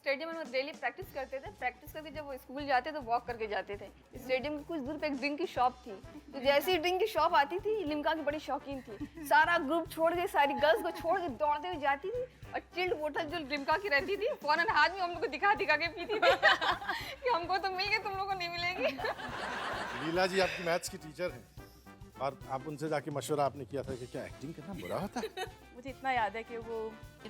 Stadium में daily practice करते थे। प्रैक्टिस करके जब वो स्कूल जाते तो वॉक करके जाते थे। स्टेडियम के कुछ दूर पे एक ड्रिंक की शॉप थी, तो जैसे ही ड्रिंक की शॉप आती थी, लिम्का की बड़ी शौकीन थी, सारा ग्रुप छोड़ के, सारी गर्ल्स को छोड़ के दौड़ते हुए जाती थी और चिल्ड बोतल जो लिम्का की रहती थी फौरन हाथ में हम लोग को दिखा दिखा के पीती थी कि हमको तो मिल गए, तुम लोग को नहीं मिलेंगे। लीला जी आपकी मैथ्स की टीचर हैं और आप उनसे जाके मशवरा आपने किया था कि क्या एक्टिंग करना बुरा होता है? मुझे इतना याद है कि वो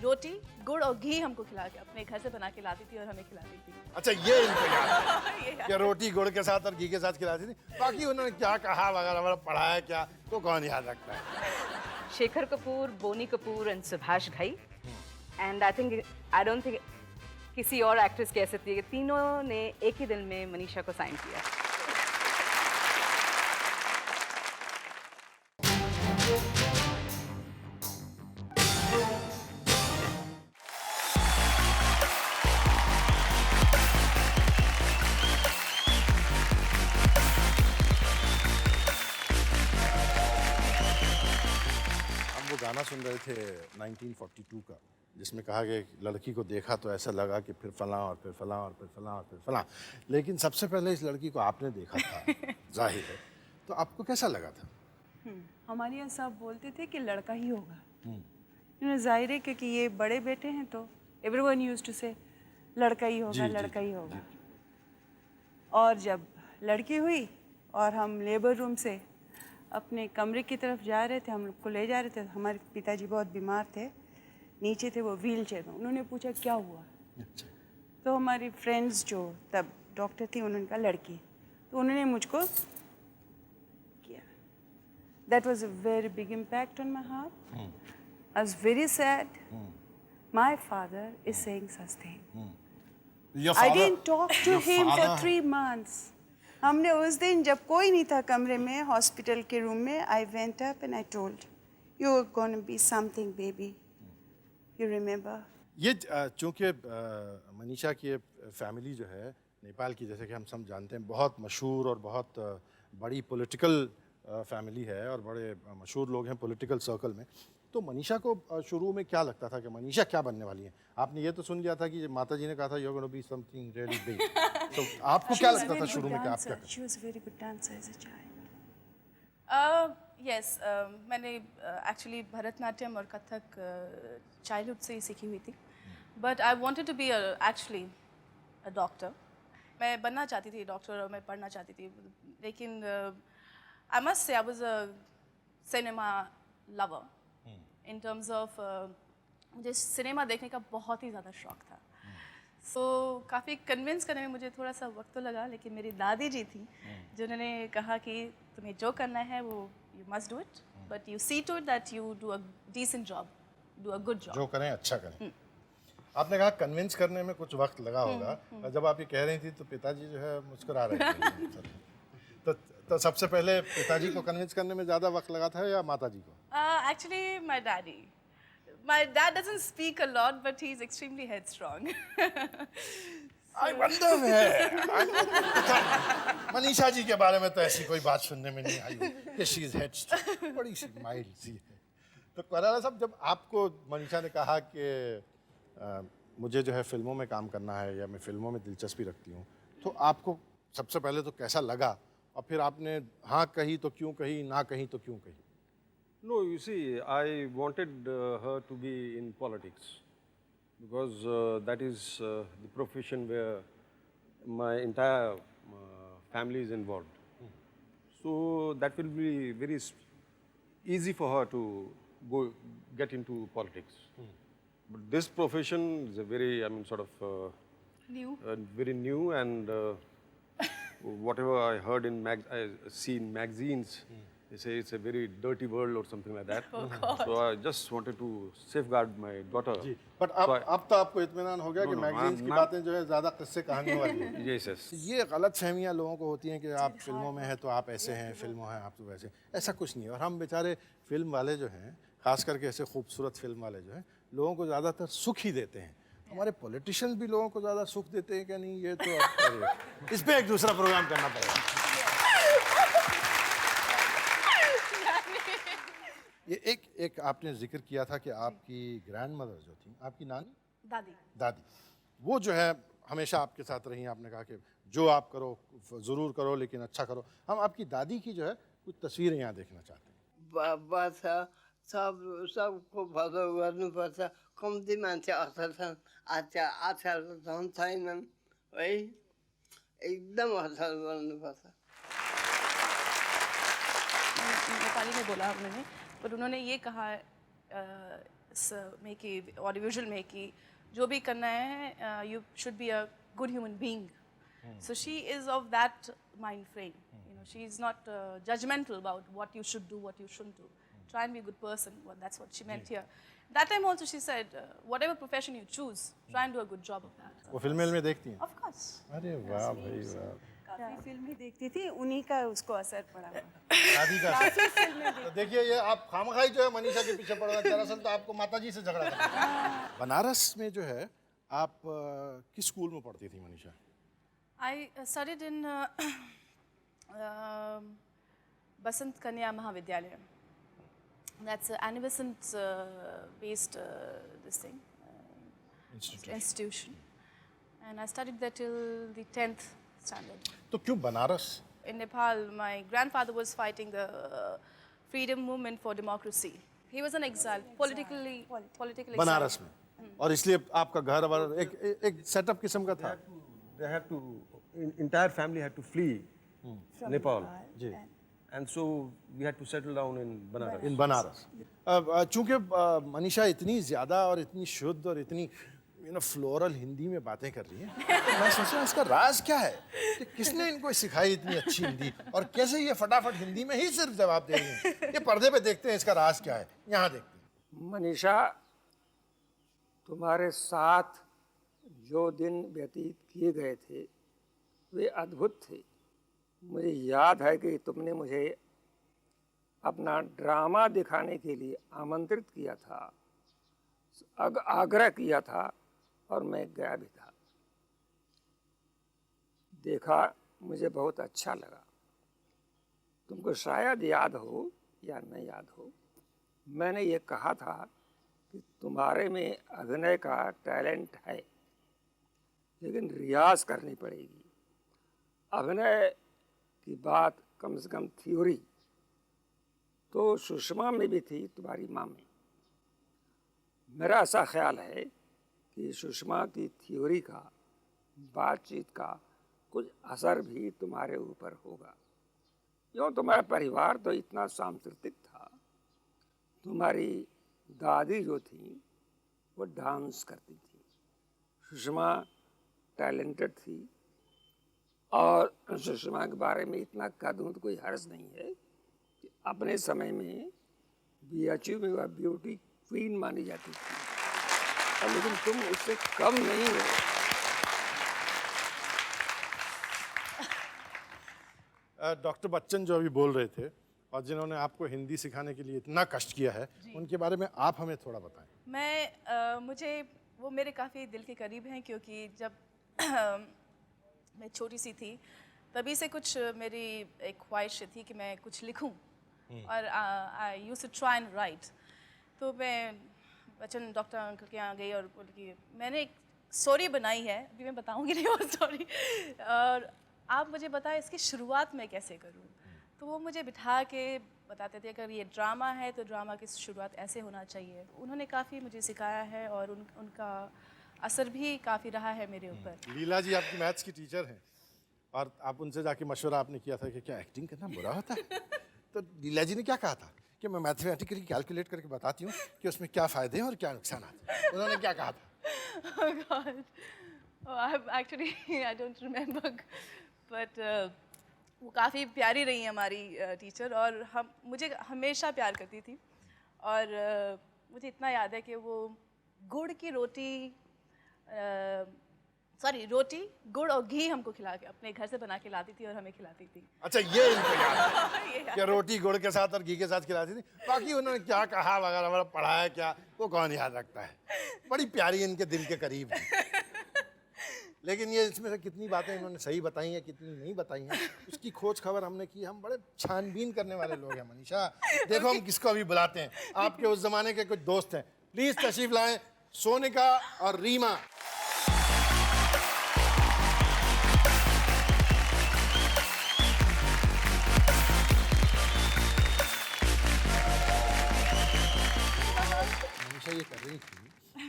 रोटी गुड़ और घी हमको खिला के अपने घर से बना के लाती थी और हमें खिलाती थी। अच्छा, ये इनको याद है ये याद कि रोटी गुड़ के साथ और घी के साथ खिलाती थी। बाकी उन्होंने क्या कहा वगैरह वगैरह पढ़ाया क्या तो कौन याद रखता है? Shekhar Kapoor, Boney Kapoor and Subhash Ghai. And I don't think किसी और एक्ट्रेस कह सकती है कि तीनों ने एक ही दिन में मनीषा को साइन किया। हम वो गाना सुन रहे थे 1942 का, जिसमें कहा कि लड़की को देखा तो ऐसा लगा कि फिर फलां और फिर फलां और फिर फलां और फिर फलां, लेकिन सबसे पहले इस लड़की को आपने देखा था जाहिर है, तो आपको कैसा लगा था? हमारे यहाँ सब बोलते थे कि लड़का ही होगा। जाहिर है क्योंकि ये बड़े बेटे हैं तो एवरीवन यूज्ड टू से लड़का ही होगा, लड़का ही होगा। और जब लड़की हुई और हम लेबर रूम से अपने कमरे की तरफ जा रहे थे, हम लोग को ले जा रहे थे, हमारे पिताजी बहुत बीमार थे, नीचे थे वो व्हील चेयर में। उन्होंने पूछा क्या हुआ, तो हमारी फ्रेंड्स जो तब डॉक्टर थी उन्होंने कहा लड़की, तो उन्होंने मुझको किया। That was a very big impact on my heart. I was very sad. My father is saying such thing. I didn't talk to him for 3 months। हमने उस दिन जब कोई नहीं था कमरे में, हॉस्पिटल के रूम में, I went up and I told you are gonna be something baby, you remember. ये चूँकि मनीषा की फैमिली जो है नेपाल की, जैसे कि हम सब जानते हैं, बहुत मशहूर और बहुत बड़ी पॉलिटिकल फैमिली है और बड़े मशहूर लोग हैं पॉलिटिकल सर्कल में, तो मनीषा को शुरू में क्या लगता था कि मनीषा क्या बनने वाली है? आपने ये तो सुन लिया था कि माता जी ने कहा था you are gonna be something really big, तो आपको क्या लगता था शुरू में कि आप क्या करें? She was a very good dancer as a child. Yes, मैंने एक्चुअली भरतनाट्यम और कथक चाइल्डहुड से ही सीखी हुई थी, but I wanted to be actually a doctor. मैं बनना चाहती थी डॉक्टर और मैं पढ़ना चाहती थी, लेकिन I must say I was a cinema lover in terms of मुझे सिनेमा देखने का बहुत ही ज़्यादा शौक था। सो काफ़ी कन्विंस करने में मुझे थोड़ा सा वक्त तो लगा, लेकिन मेरी दादी जी थी जिन्होंने कहा कि तुम्हें जो करना है वो you must do it, but you see to it that you do a decent job, do a good job. जो करें अच्छा करें। आपने कहा कन्विंस करने में कुछ वक्त लगा होगा, और जब आप ये कह रही थी तो पिताजी जो है मुस्कुरा रहे थे। तो सबसे पहले पिताजी को कन्विंस करने में ज़्यादा वक्त लगा था या माताजी को? Actually, my daddy. My dad doesn't speak a lot, but he's extremely headstrong. I wonder where. Manisha ji के बारे में तो ऐसी कोई बात सुनने में नहीं आई कि she is headstrong, बड़ी सी माइल्ड सी है। तो कराला साहब, जब आपको मनीषा ने कहा कि मुझे जो है फिल्मों में काम करना है या मैं फिल्मों में दिलचस्पी रखती हूँ, तो आपको सबसे पहले तो कैसा लगा, और फिर आपने हाँ कही तो क्यों कही, ना कही तो क्यों कही? No, you see, I wanted her to be in politics because that is the profession where my entire family is involved. So that will be very easy for her to get into politics. But this profession is a very, I mean, sort of New. Very new, and whatever I heard in I see in magazines. They say it's a very dirty world or something like that. Oh God. So I just wanted to safeguard my daughter. But अब तो आपको इत्मीनान हो गया कि magazines की बातें जो है ज़्यादा किस्से कहानियों वाली हैं। Yes, yes. ये गलत फहमियाँ लोगों को होती हैं कि आप फिल्मों में हैं तो आप ऐसे हैं, फिल्मों हैं आप तो वैसे। ऐसा कुछ नहीं है। और हम बेचारे फिल्म वाले जो हैं, खास करके ऐसे खूबसूरत फिल्म वाले जो हैं, लोगों को ज़्यादातर सुख ही देते हैं। हमारे पॉलिटिशियंस भी लोगों को ज़्यादा सुख देते हैं क्या? नहीं, ये तो इस पे एक दूसरा प्रोग्राम करना पड़ेगा। ये एक आपने जिक्र किया था कि आपकी ग्रैंडमदर जो थी, आपकी नानी, दादी। दादी, वो जो है हमेशा आपके साथ रही हैं। आपने कहा कि जो आप करो ज़रूर करो लेकिन अच्छा करो। हम आपकी दादी की जो है कुछ तस्वीरें यहाँ देखना चाहते हैं। बाबा छ सबको भलो गर्नुपर्छ, कम्ती मान्छे असल छन्, आजकल झन् छैनन् है, एकदम असल गर्नुपर्छ। नेपाली में बोला उन्होंने, पर उन्होंने ये कहा में कि ऑडियो विजुअल में कि जो भी करना है you should be a good human being. So she is of that mind frame. You know, she is not judgmental about what you should do, what you shouldn't do. Try and be a good person. Well, that's what she meant here. That time also she said, whatever profession you choose, try and do a good job of that. वो फिल्में में देखती हैं? Of course. अरे वाह भाई वाह। काफ़ी फिल्में देखती थी, उन्हीं का उसको असर पड़ा। दादी का तो देखिए ये आप खामखाई जो है मनीषा के पीछे पड़ रहे हैं। दरअसल तो आपको माताजी से झगड़ा था। बनारस में जो है आप किस स्कूल में पढ़ती थी Manisha? I studied in Basant Kanya Mahavidyalaya. That's an Anivescent based this thing institution, and I studied there till the 10th standard. तो क्यों Banaras? In Nepal, my grandfather was fighting the freedom movement for democracy. He was an exile, politically exile. Banaras में, और इसलिए आपका घर वाला एक setup किस्म का था। They had to, entire family had to flee Nepal. Ji. And so we had to settle down in Banaras. इन बनारस। चूंकि मनीषा इतनी ज़्यादा और इतनी शुद्ध और इतनी फ्लोरल हिंदी में बातें कर रही है, तो मैं सोच रहा हूँ इसका राज क्या है कि किसने इनको सिखाई इतनी अच्छी हिंदी, और कैसे ये फटाफट हिंदी में ही सिर्फ जवाब दे रही हैं। ये पर्दे पे देखते हैं इसका राज क्या है, यहाँ देखते हैं। मनीषा, तुम्हारे साथ जो दिन व्यतीत किए गए थे वे अद्भुत थे। मुझे याद है कि तुमने मुझे अपना ड्रामा दिखाने के लिए आमंत्रित किया था, आग्रह किया था, और मैं गया भी था। देखा, मुझे बहुत अच्छा लगा। तुमको शायद याद हो या न याद हो, मैंने ये कहा था कि तुम्हारे में अभिनय का टैलेंट है, लेकिन रियाज करनी पड़ेगी। अभिनय की बात कम से कम थ्योरी तो सुषमा में भी थी, तुम्हारी माँ में। मेरा ऐसा ख्याल है कि सुषमा की थ्योरी का, बातचीत का कुछ असर भी तुम्हारे ऊपर होगा। क्यों, तुम्हारा परिवार तो इतना सांस्कृतिक था। तुम्हारी दादी जो थी वो डांस करती थी, सुषमा टैलेंटेड थी, और सुषमा के बारे में इतना कह दूँ तो कोई हर्ज नहीं है कि अपने समय में BHU में वह ब्यूटी क्वीन मानी जाती थी, और लेकिन तुम उससे कम नहीं हो। डॉक्टर बच्चन जो अभी बोल रहे थे और जिन्होंने आपको हिंदी सिखाने के लिए इतना कष्ट किया है, उनके बारे में आप हमें थोड़ा बताएं। मुझे वो मेरे काफ़ी दिल के करीब हैं, क्योंकि जब मैं छोटी सी थी तभी से कुछ मेरी एक ख्वाहिश थी कि मैं कुछ लिखूं, और I used to try and write. तो मैं बच्चन डॉक्टर अंकल के यहाँ गई और बोली कि मैंने एक स्टोरी बनाई है, अभी मैं बताऊंगी नहीं वो स्टोरी, और आप मुझे बताएं इसकी शुरुआत मैं कैसे करूं। तो वो मुझे बिठा के बताते थे अगर ये ड्रामा है तो ड्रामा की शुरुआत ऐसे होना चाहिए। उन्होंने काफ़ी मुझे सिखाया है, और उनका असर भी काफ़ी रहा है मेरे ऊपर। लीला जी आपकी मैथ्स की टीचर हैं, और आप उनसे जाके मशवरा आपने किया था कि क्या एक्टिंग करना बुरा होता है? तो लीला जी ने क्या कहा था कि मैं मैथमेटिकली कैलकुलेट करके बताती हूँ कि उसमें क्या फ़ायदे हैं और क्या नुकसान हैं। उन्होंने क्या कहा था? Oh God, actually I don't remember, but वो काफ़ी प्यारी रही हमारी टीचर, और मुझे हमेशा प्यार करती थी। और मुझे इतना याद है कि वो गुड़ की रोटी, रोटी, गुड़ और घी हमको खिला के अपने घर से बना के लाती थी और हमें खिलाती थी। अच्छा, ये इनको याद है कि रोटी गुड़ के साथ और घी के साथ खिलाती थी। बाकी उन्होंने क्या कहा वगैरह वगैरह पढ़ाया क्या, वो कौन याद रखता है। बड़ी प्यारी इनके दिल के करीब है। लेकिन ये इसमें से कितनी बातें इन्होंने सही बताई हैं, कितनी नहीं बताई हैं, उसकी खोज खबर हमने की। हम बड़े छानबीन करने वाले लोग हैं मनीषा। देखो हम किसको अभी बुलाते हैं, आपके उस जमाने के कुछ दोस्त हैं, प्लीज तशरीफ लाएं, सोनिका और रीमा।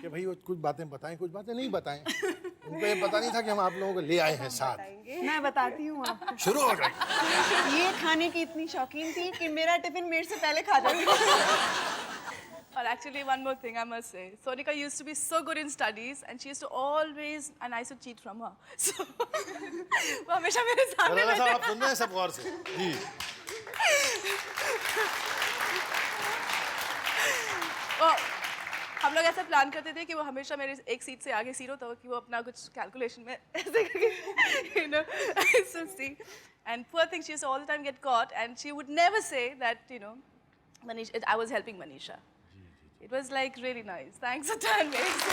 कि भाई वो कुछ बातें बताएं, कुछ बातें नहीं बताएं। उनको ये पता नहीं था कि हम आप लोगों को ले आए हैं साथ। मैं बताती हूँ आपको। शुरू हो जाए। ये खाने की इतनी शौकीन थी कि मेरा टिफिन मेरे से पहले खा जाती। Or actually, one more thing I must say. Sonika used to be so good in studies, and she used to always, and I used to cheat from her. So, वो हमेशा मेरे सामने राजा साहब बैठे। आप सुन रहे हैं सब गौर से जी। वो हम लोग ऐसा प्लान करते थे कि वो हमेशा मेरे एक सीट से आगे सीट हो तो कि वो अपना कुछ कैलकुलेशन में ऐसे करके, you know, I used to see. And poor thing, she used to all the time get caught, and she would never say that, you know, Manisha, I was helping Manisha. It was like really nice. Thanks a ton, mate.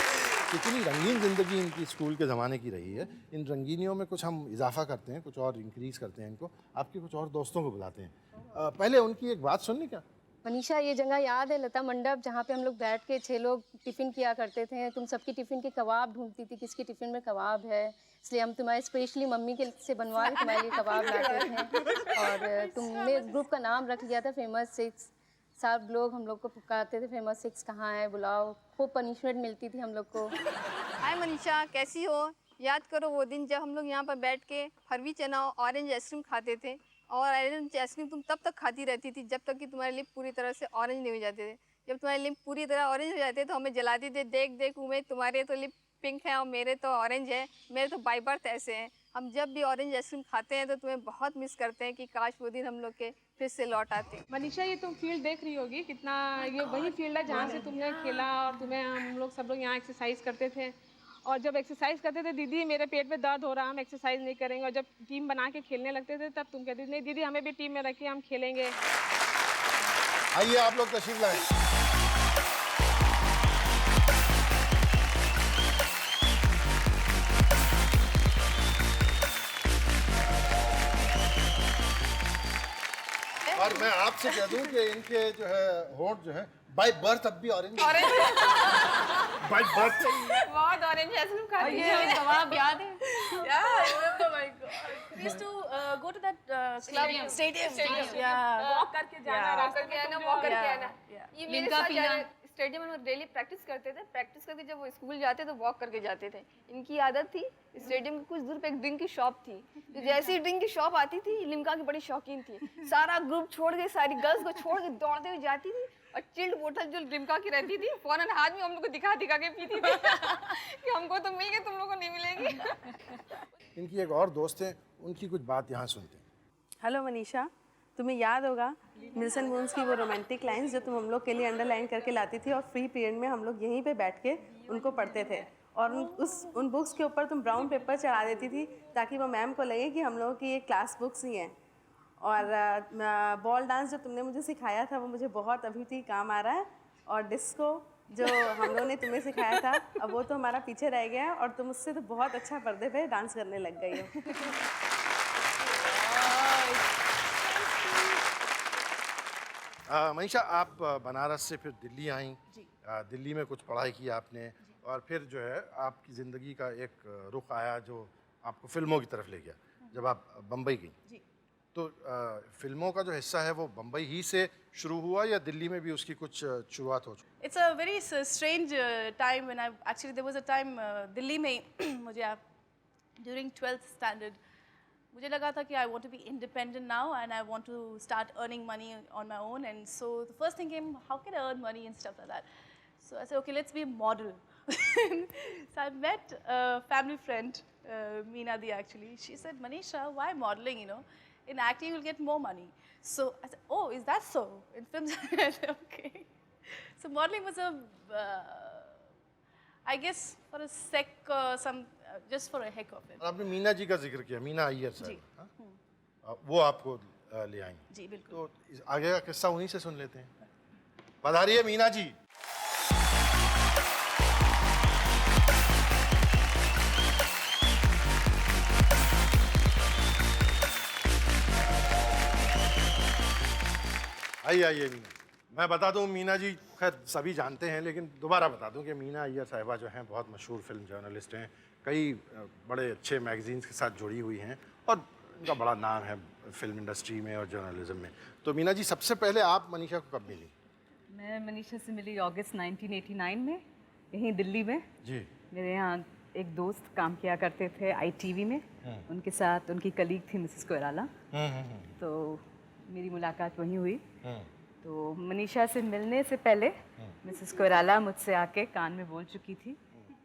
कितनी रंगीन ज़िंदगी इनकी school के ज़माने की रही है। इन रंगीनियों में कुछ हम इजाफा करते हैं, कुछ और इंक्रीज़ करते हैं इनको। आपके कुछ और दोस्तों को बुलाते हैं। पहले उनकी एक बात सुननी क्या? मनीषा, ये जगह याद है लता मंडप जहाँ पे हम लोग बैठ के 6 लोग टिफ़िन किया करते थे? तुम सबकी टिफ़िन के कबाब ढूंढती थी, किसकी टिफ़िन में कबाब है, इसलिए हम तुम्हारे स्पेशली मम्मी के से बनवा के तुम्हारे लिए कबाब लाते थे। और तुमने ग्रुप का नाम रख लिया था फेमस 6। सब लोग हम लोग को पुकारते थे फेमस 6 कहाँ है, बुलाओ। खूब पनिशमेंट मिलती थी हम लोग को। हाय मनीषा, कैसी हो? याद करो वो दिन जब हम लोग यहाँ पर बैठ के फरवी चना और ऑरेंज आइसक्रीम खाते थे। और ऑरेंज आइसक्रीम तुम तब तक खाती रहती थी जब तक कि तुम्हारे लिप पूरी तरह से ऑरेंज नहीं हो जाते थे। जब तुम्हारे लिप पूरी तरह ऑरेंज हो जाते तो हमें जलाती थे, देख देख उमें तुम्हारे तो लिप पिंक है और मेरे तो ऑरेंज है, मेरे तो बाय बर्थ ऐसे हैं। हम जब भी ऑरेंज आइसक्रीम खाते हैं तो तुम्हें बहुत मिस करते हैं कि काश वो दिन हम लोग के फिर से लौट आते। मनीषा, ये तुम फील्ड देख रही होगी कितना, ये वही फील्ड है जहाँ से तुमने खेला और तुम्हें हम लोग सब लोग यहाँ एक्सरसाइज करते थे। और जब एक्सरसाइज करते थे, दीदी मेरे पेट में दर्द हो रहा, हम एक्सरसाइज नहीं करेंगे। और जब टीम बना के खेलने लगते थे तब तुम कहती थी नहीं दीदी हमें भी टीम में रखिए, हम खेलेंगे। आइए आप लोग तशरीफ लाएं। और मैं आपसे कह दूं कि इनके जो है होंठ जो है बाय बर्थ अब भी ऑरेंज बाय बर्थ बहुत ऑरेंज आइसक्रीम खाती है। कबाब याद है? Yeah, I remember, my God. We used to go to that stadium. Yeah. Walk करके जाना, रास्ते करके आना, वॉक करके आना। Yeah. ये मेरे साथ स्टेडियम में डेली प्रैक्टिस करते थे। प्रैक्टिस करके जब वो स्कूल जाते तो वॉक करके जाते थे। इनकी आदत थी, स्टेडियम के कुछ दूर पे एक ड्रिंक की शॉप थी। तो जैसे ही ड्रिंक की शॉप आती थी, लिम्का की बड़ी शौकीन थी। सारा ग्रुप छोड़ के, सारी गर्ल्स को छोड़ के दौड़ते हुए जाती थी और चिल्ड बोतल जो लिम्का की रहती थी फौरन हाथ में हम लोग को दिखा दिखा के पीती थी कि हमको तो मिल गई, तुम लोगों को नहीं मिलेगी। इनकी एक और दोस्त है, उनकी कुछ बात यहाँ सुनते हैं। हेलो मनीषा, तुम्हें याद होगा मिल्सन मून्स की वो रोमांटिक लाइंस जो तुम हम लोग के लिए अंडरलाइन करके लाती थी और फ्री पीरियड में हम लोग यहीं पे बैठ के उनको पढ़ते थे। और उन बुक्स के ऊपर तुम ब्राउन पेपर चढ़ा देती थी ताकि वो मैम को लगे कि हम लोगों की ये क्लास बुक्स ही हैं। और बॉल डांस जो तुमने मुझे सिखाया था वो मुझे बहुत अभी भी काम आ रहा है। और डिस्को जो हम लोगों ने तुम्हें सिखाया था अब वो तो हमारा पीछे रह गया है और तुम उससे तो बहुत अच्छा पर्दे पे डांस करने लग गई हो। मनीषा, आप बनारस से फिर दिल्ली आई। दिल्ली में कुछ पढ़ाई की आपने और फिर जो है आपकी ज़िंदगी का एक रुख आया जो आपको फिल्मों की तरफ ले गया जब आप बम्बई गई। तो फिल्मों का जो हिस्सा है वो बम्बई ही से शुरू हुआ या दिल्ली में भी उसकी कुछ शुरुआत हो चुकी? It's a very strange time when I actually there was a time Delhi में मुझे during 12th standard मुझे लगा था कि I want to be independent now and I want to start earning money on my own, and so the first thing came, how can I earn money and stuff like that. So I said, okay, let's be a model. So I met a family friend, Meena Di actually. She said, Manisha, why modeling, you know? In acting you'll get more money. So I said, oh, is that so? In films, I said, okay. So modeling was a, I guess for a sec, just for a heck of it. आपने मीना जी का जिक्र किया, मीना अय्यर साहब, वो आपको ले आई। जी बिल्कुल। तो आगे का किस्सा उन्हीं से सुन लेते हैं। पधारिए मीना जी। आइए मीना। मैं बता दूं, मीना जी खैर सभी जानते हैं लेकिन दोबारा बता दूं कि मीना अय्यर साहिबा जो हैं बहुत मशहूर फिल्म जर्नलिस्ट हैं, कई बड़े अच्छे मैगजीन्स के साथ जुड़ी हुई हैं और इनका बड़ा नाम है फिल्म इंडस्ट्री में और जर्नलिज्म में। तो मीना जी, सबसे पहले आप मनीषा को कब मिली? मैं मनीषा से मिली अगस्त 1989 में यहीं दिल्ली में। जी। मेरे यहाँ एक दोस्त काम किया करते थे ITV में, उनके साथ उनकी कलीग थी मिसेस कोइराला, तो मेरी मुलाकात वहीं हुई। तो मनीषा से मिलने से पहले मिसेस कोइराला मुझसे आके कान में बोल चुकी थी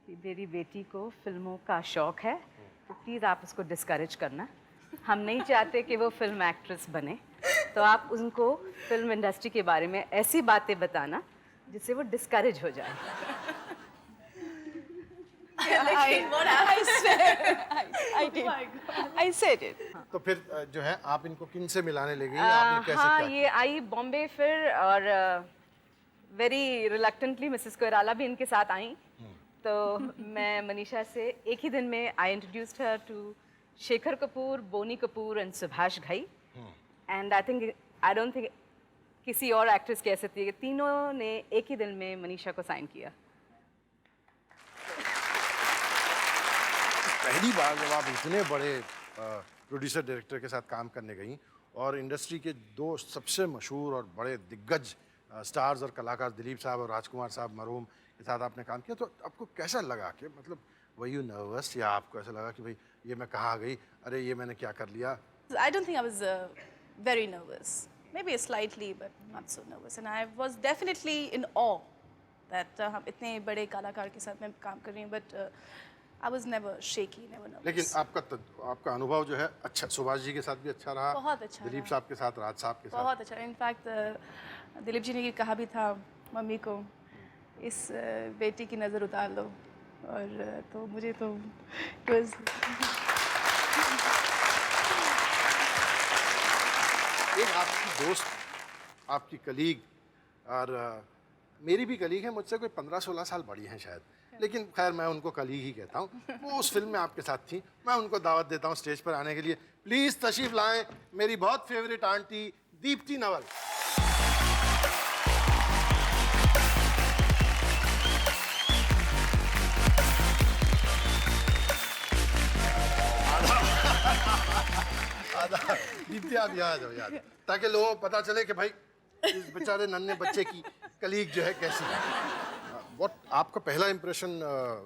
कि मेरी बेटी को फिल्मों का शौक़ है, तो प्लीज़ आप उसको डिस्करेज करना, हम नहीं चाहते कि वो फिल्म एक्ट्रेस बने, तो आप उनको फिल्म इंडस्ट्री के बारे में ऐसी बातें बताना जिससे वो डिस्करेज हो जाए। I said it. तो फिर जो है आप इनको किन से मिलाने ले गई, आपने कैसे हाँ, क्या ये आई बॉम्बे फिर, और वेरी रिलक्टेंटली मिसेस कोइराला भी इनके साथ आई। तो मैं मनीषा से एक ही दिन में I introduced her to Shekhar Kapoor, Boney Kapoor and Subhash Ghai, and I don't think किसी और एक्ट्रेस कह सकती है कि तीनों ने एक ही दिन में मनीषा को साइन किया। पहली बार जब आप इतने बड़े प्रोड्यूसर डायरेक्टर के साथ काम करने गई और इंडस्ट्री के दो सबसे मशहूर और बड़े दिग्गज स्टार्स और कलाकार दिलीप साहब और राजकुमार साहब मरहूम के साथ आपने काम किया, तो आपको कैसा लगा? कि मतलब वर यू नर्वस, या आपको ऐसा लगा कि भाई ये मैं कहाँ गई, अरे ये मैंने क्या कर लिया? I don't think I was very nervous. Maybe slightly, but not so nervous. And I was definitely in awe that हम इतने बड़े कलाकार के साथ मैं काम कर रही हूँ, but I was never shaky, never nervous. लेकिन आपका अनुभव जो है अच्छा, सुभाष जी के साथ भी अच्छा रहा, बहुत अच्छा दिलीप रहा। साहब के साथ, राज साहब के साथ बहुत अच्छा। इनफैक्ट दिलीप जी ने ये कहा भी था मम्मी को, इस बेटी की नज़र उतार लो, और तो मुझे तो it was एक आपकी दोस्त, आपकी कलीग, और मेरी भी कलीग है, मुझसे कोई 15-16 साल बड़ी हैं शायद, लेकिन खैर मैं उनको कलीग ही कहता हूँ। वो उस फिल्म में आपके साथ थी, मैं उनको दावत देता हूँ स्टेज पर आने के लिए। प्लीज़ तशरीफ लाएं मेरी बहुत फेवरेट आंटी दीप्ति नवल। दीप्ति आप यहाँ आ जाओ यार, ताकि लोगों को पता चले कि भाई इस बेचारे नन्हे बच्चे की कलीग जो है कैसी है। व्हाट आपका पहला इंप्रेशन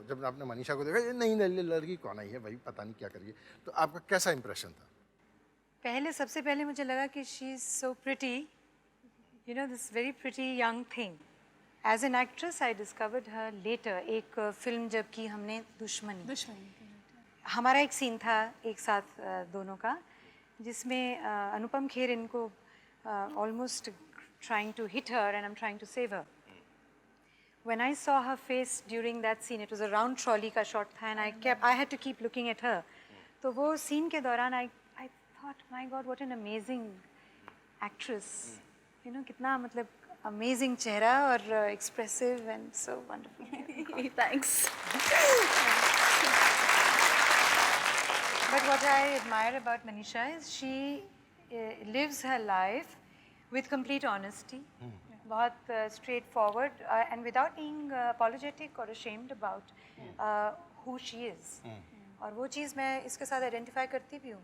जब आपने मनीषा को देखा, ये नहीं लड़की कौन आई है भाई, पता नहीं क्या करिए, तो आपका कैसा इंप्रेशन था? सबसे पहले मुझे लगा कि she is so pretty, you know, this very pretty young thing. As an actress I discovered her later, एक फिल्म जब की हमने दुश्मनी, हमारा एक सीन था एक साथ दोनों का, जिसमें अनुपम खेर इनको almost trying to hit her and I'm trying to save her. When I saw her face during that scene, it was a round trolley का shot था, and I had to keep looking at her. तो वो scene के दौरान I thought, my God, what an amazing actress. You know, कितना मतलब amazing चेहरा और expressive and so wonderful. Thanks. But what I admire about Manisha is she lives her life with complete honesty, बहुत straightforward, and without being apologetic or ashamed about who she is. और वो चीज़ मैं इसके साथ identify करती भी हूँ।